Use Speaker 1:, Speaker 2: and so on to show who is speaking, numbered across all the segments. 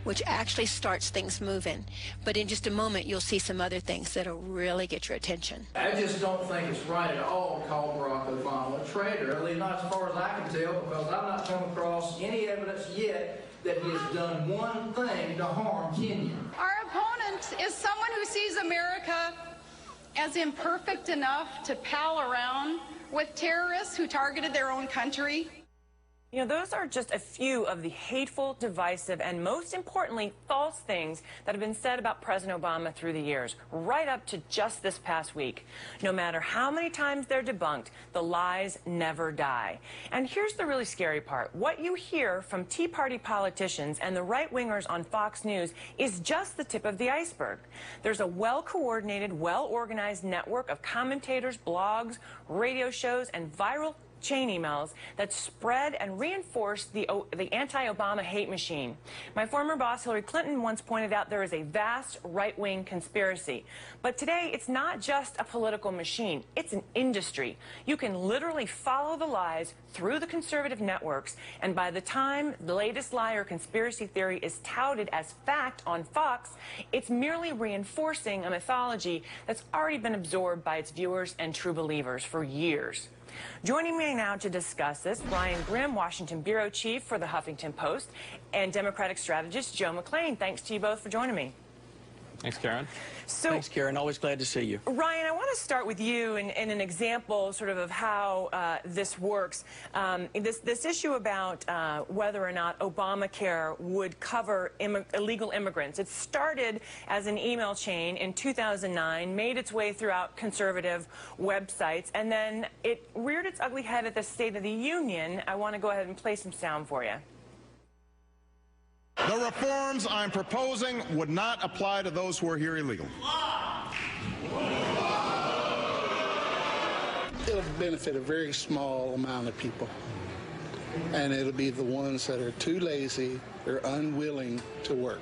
Speaker 1: which actually starts things moving. But in just a moment, you'll see some other things that'll really get your attention.
Speaker 2: I just don't think it's right at all to call Barack Obama a traitor, at least not as far as I can tell, because I've not come across any evidence yet that he has done one thing to harm Kenya.
Speaker 3: Our opponent is someone who sees America as imperfect enough to pal around with terrorists who targeted their own country.
Speaker 4: You know, those are just a few of the hateful, divisive, and most importantly, false things that have been said about President Obama through the years, right up to just this past week. No matter how many times they're debunked, the lies never die. And here's the really scary part. What you hear from Tea Party politicians and the right-wingers on Fox News is just the tip of the iceberg. There's a well-coordinated, well-organized network of commentators, blogs, radio shows, and viral chain emails that spread and reinforce the anti-Obama hate machine. My former boss, Hillary Clinton, once pointed out there is a vast right-wing conspiracy. But today, it's not just a political machine. It's an industry. You can literally follow the lies through the conservative networks, and by the time the latest lie or conspiracy theory is touted as fact on Fox, it's merely reinforcing a mythology that's already been absorbed by its viewers and true believers for years. Joining me now to discuss this, Brian Grimm, Washington Bureau Chief for the Huffington Post, and Democratic strategist Joe McClain. Thanks to you both for joining me.
Speaker 5: Thanks, Karen.
Speaker 6: Thanks, Karen. Always glad to see you.
Speaker 4: Ryan, I want to start with you in an example sort of how this works. This issue about whether or not Obamacare would cover illegal immigrants. It started as an email chain in 2009, made its way throughout conservative websites, and then it reared its ugly head at the State of the Union. I want to go ahead and play some sound for you.
Speaker 7: The reforms I'm proposing would not apply to those who are here illegally.
Speaker 8: It'll benefit a very small amount of people, and it'll be the ones that are too lazy or unwilling to work,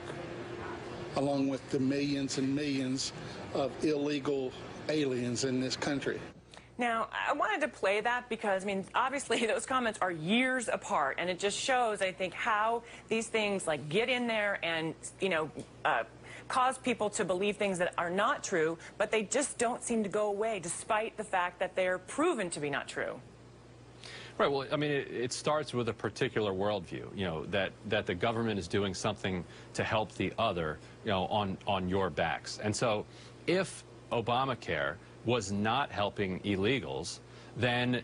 Speaker 8: along with the millions and millions of illegal aliens in this country.
Speaker 4: Now, I wanted to play that because, I mean, obviously those comments are years apart, and it just shows, I think, how these things, like, get in there and, you know, cause people to believe things that are not true, but they just don't seem to go away, despite the fact that they're proven to be not true.
Speaker 5: Right. Well, I mean, it starts with a particular worldview, you know, that the government is doing something to help the other, you know, on your backs. And so if Obamacare was not helping illegals, then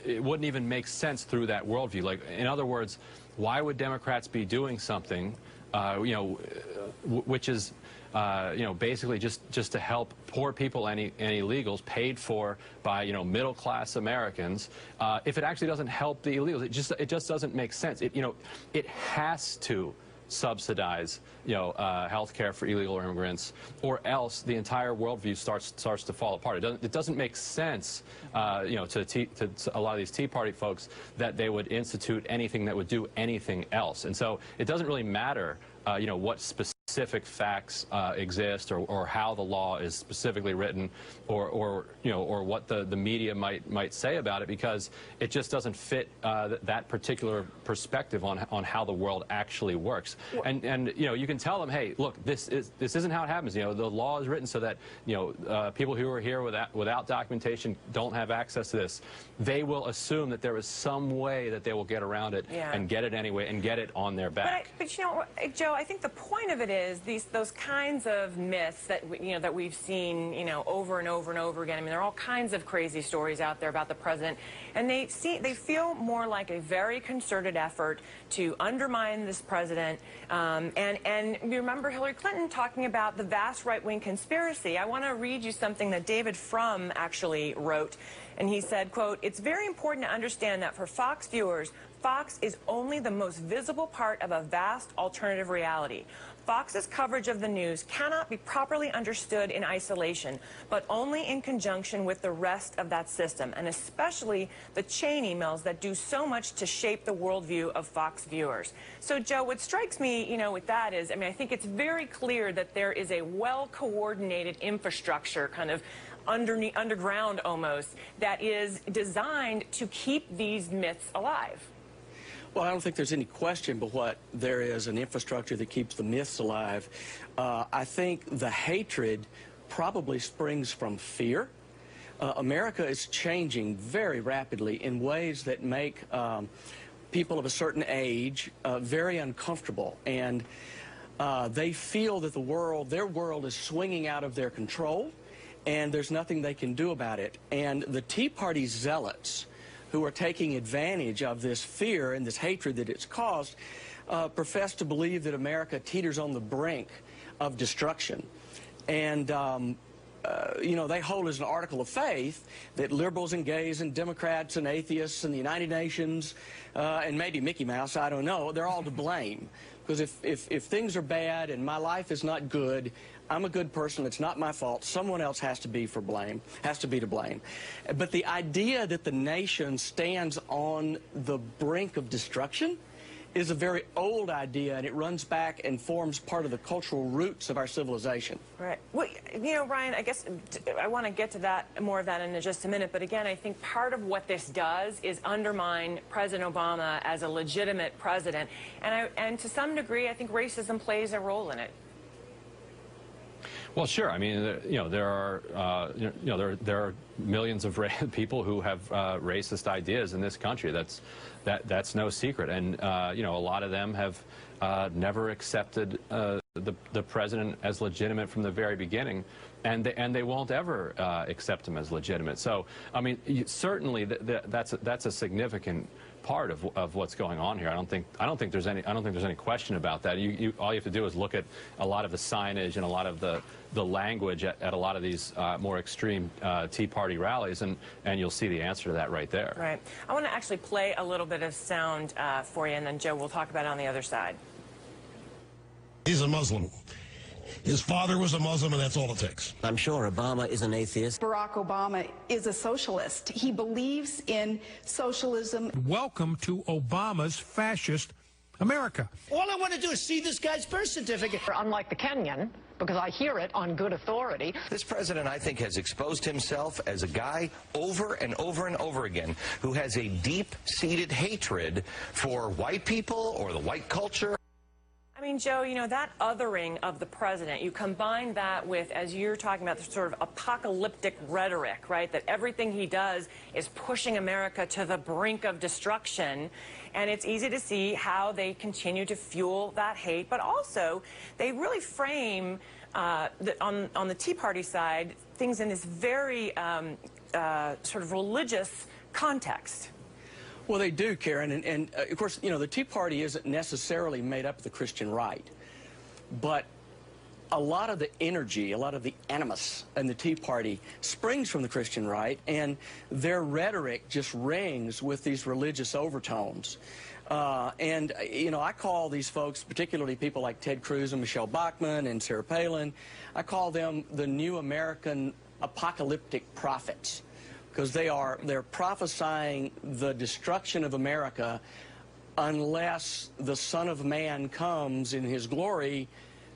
Speaker 5: it wouldn't even make sense through that worldview. Like, in other words, why would Democrats be doing something, you know, which is, you know, basically just to help poor people and illegals paid for by, you know, middle-class Americans, if it actually doesn't help the illegals? It just doesn't make sense. You know, it has to subsidize, you know, health care for illegal immigrants, or else the entire worldview starts to fall apart. It doesn't make sense, you know, to a lot of these Tea Party folks that they would institute anything that would do anything else. And so it doesn't really matter, you know, what specific facts exist, or how the law is specifically written, or you know, or what the media might say about it, because it just doesn't fit that particular perspective on how the world actually works. And you know, you can tell them, hey, look, this isn't how it happens. You know, the law is written so that, you know, people who are here without documentation don't have access to this. They will assume that there is some way that they will get around it, and get it anyway, and get it on their back.
Speaker 4: But you know, Joe, I think the point of it is those kinds of myths that that we've seen, you know, over and over and over again. I mean, there are all kinds of crazy stories out there about the president, and they feel more like a very concerted effort to undermine this president. And you remember Hillary Clinton talking about the vast right-wing conspiracy. I want to read you something that David Frum actually wrote. And he said, quote, "It's very important to understand that for Fox viewers, Fox is only the most visible part of a vast alternative reality. Fox's coverage of the news cannot be properly understood in isolation, but only in conjunction with the rest of that system, and especially the chain emails that do so much to shape the worldview of Fox viewers." So, Joe, what strikes me, you know, with that is, I mean, I think it's very clear that there is a well-coordinated infrastructure, kind of underground almost, that is designed to keep these myths alive.
Speaker 6: Well, I don't think there's any question but what there is an infrastructure that keeps the myths alive. I think the hatred probably springs from fear. America is changing very rapidly in ways that make people of a certain age very uncomfortable, and they feel that their world is swinging out of their control, and there's nothing they can do about it. And the Tea Party zealots who are taking advantage of this fear and this hatred that it's caused profess to believe that America teeters on the brink of destruction. And you know, they hold as an article of faith that liberals and gays and Democrats and atheists and the United Nations and maybe Mickey Mouse, I don't know, they're all to blame. Because if things are bad and my life is not good, I'm a good person, it's not my fault, someone else has to be to blame. But the idea that the nation stands on the brink of destruction is a very old idea, and it runs back and forms part of the cultural roots of our civilization.
Speaker 4: Right. Well, you know, Ryan, I guess I want to get to that, more of that in just a minute, but again, I think part of what this does is undermine President Obama as a legitimate president, and to some degree, I think racism plays a role in it.
Speaker 5: Well, sure. I mean, you know, there are millions of people who have racist ideas in this country. That's no secret, and you know, a lot of them have never accepted the president as legitimate from the very beginning, and they won't ever accept him as legitimate. So, I mean, certainly that's a significant part of what's going on here. I don't think there's any question about that. All you have to do is look at a lot of the signage and a lot of the language at a lot of these more extreme Tea Party rallies, and you'll see the answer to that right there.
Speaker 4: Right. I want to actually play a little bit of sound for you, and then Joe, we'll talk about it on the other side.
Speaker 9: He's a Muslim. His father was a Muslim, and that's all it takes.
Speaker 10: I'm sure Obama is an atheist.
Speaker 3: Barack Obama is a socialist. He believes in socialism.
Speaker 11: Welcome to Obama's fascist America.
Speaker 12: All I want to do is see this guy's birth certificate.
Speaker 13: Unlike the Kenyan, because I hear it on good authority.
Speaker 14: This president, I think, has exposed himself as a guy over and over and over again who has a deep-seated hatred for white people or the white culture.
Speaker 4: I mean, Joe, you know, that othering of the president, you combine that with, as you're talking about, the sort of apocalyptic rhetoric, right, that everything he does is pushing America to the brink of destruction, and it's easy to see how they continue to fuel that hate, but also they really frame, on the Tea Party side, things in this very sort of religious context.
Speaker 6: Well, they do, Karen, and of course, you know, the Tea Party isn't necessarily made up of the Christian right, but a lot of the energy, a lot of the animus in the Tea Party springs from the Christian right, and their rhetoric just rings with these religious overtones. And, you know, I call these folks, particularly people like Ted Cruz and Michelle Bachmann and Sarah Palin, I call them the new American apocalyptic prophets. Because they're prophesying the destruction of America unless the Son of Man comes in his glory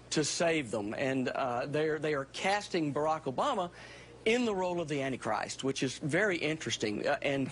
Speaker 6: to save them. And they are casting Barack Obama in the role of the Antichrist, which is very interesting. And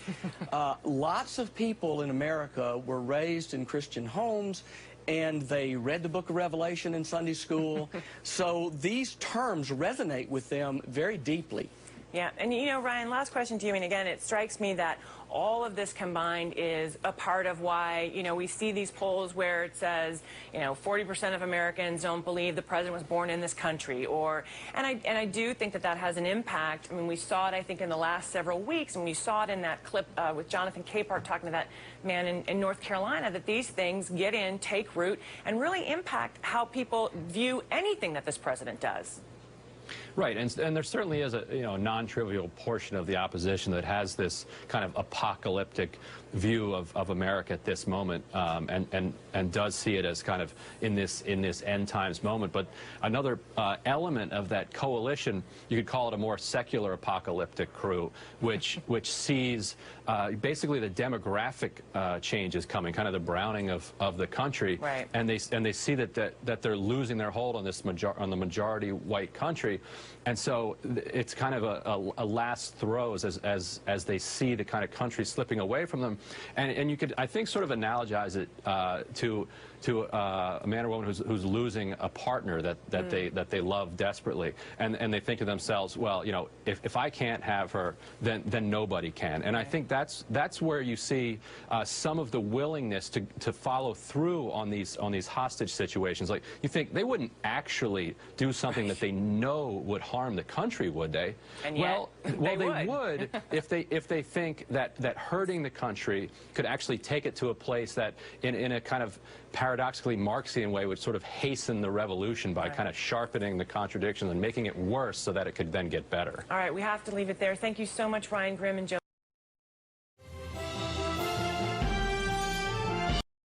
Speaker 6: lots of people in America were raised in Christian homes, and they read the book of Revelation in Sunday school. So these terms resonate with them very deeply.
Speaker 4: Yeah, and you know, Ryan, last question to you, and again, it strikes me that all of this combined is a part of why, you know, we see these polls where it says, you know, 40% of Americans don't believe the president was born in this country, or, and I do think that has an impact. I mean, we saw it, I think, in the last several weeks, and we saw it in that clip with Jonathan Capehart talking to that man in North Carolina, that these things get in, take root, and really impact how people view anything that this president does.
Speaker 5: Right, and there certainly is a non-trivial portion of the opposition that has this kind of apocalyptic view of America at this moment, and does see it as kind of in this end times moment. But another element of that coalition, you could call it a more secular apocalyptic crew, which sees basically the demographic changes coming, kind of the browning of the country,
Speaker 4: right.
Speaker 5: and they see that they're losing their hold on the majority white country. And so it's kind of a last throes as they see the kind of country slipping away from them. And you could, I think, sort of analogize it to a man or woman who's losing a partner that they love desperately, and they think to themselves, well, you know, if I can't have her, then nobody can. And I think that's where you see some of the willingness to follow through on these hostage situations. Like, you think they wouldn't actually do something that they know would harm the country, would they?
Speaker 4: And yet,
Speaker 5: well, they would if they think that hurting the country could actually take it to a place that, in a kind of paradoxically Marxian way, would sort of hasten the revolution by kind of sharpening the contradictions and making it worse so that it could then get better.
Speaker 4: All right, we have to leave it there. Thank you so much, Ryan Grimm and Joe.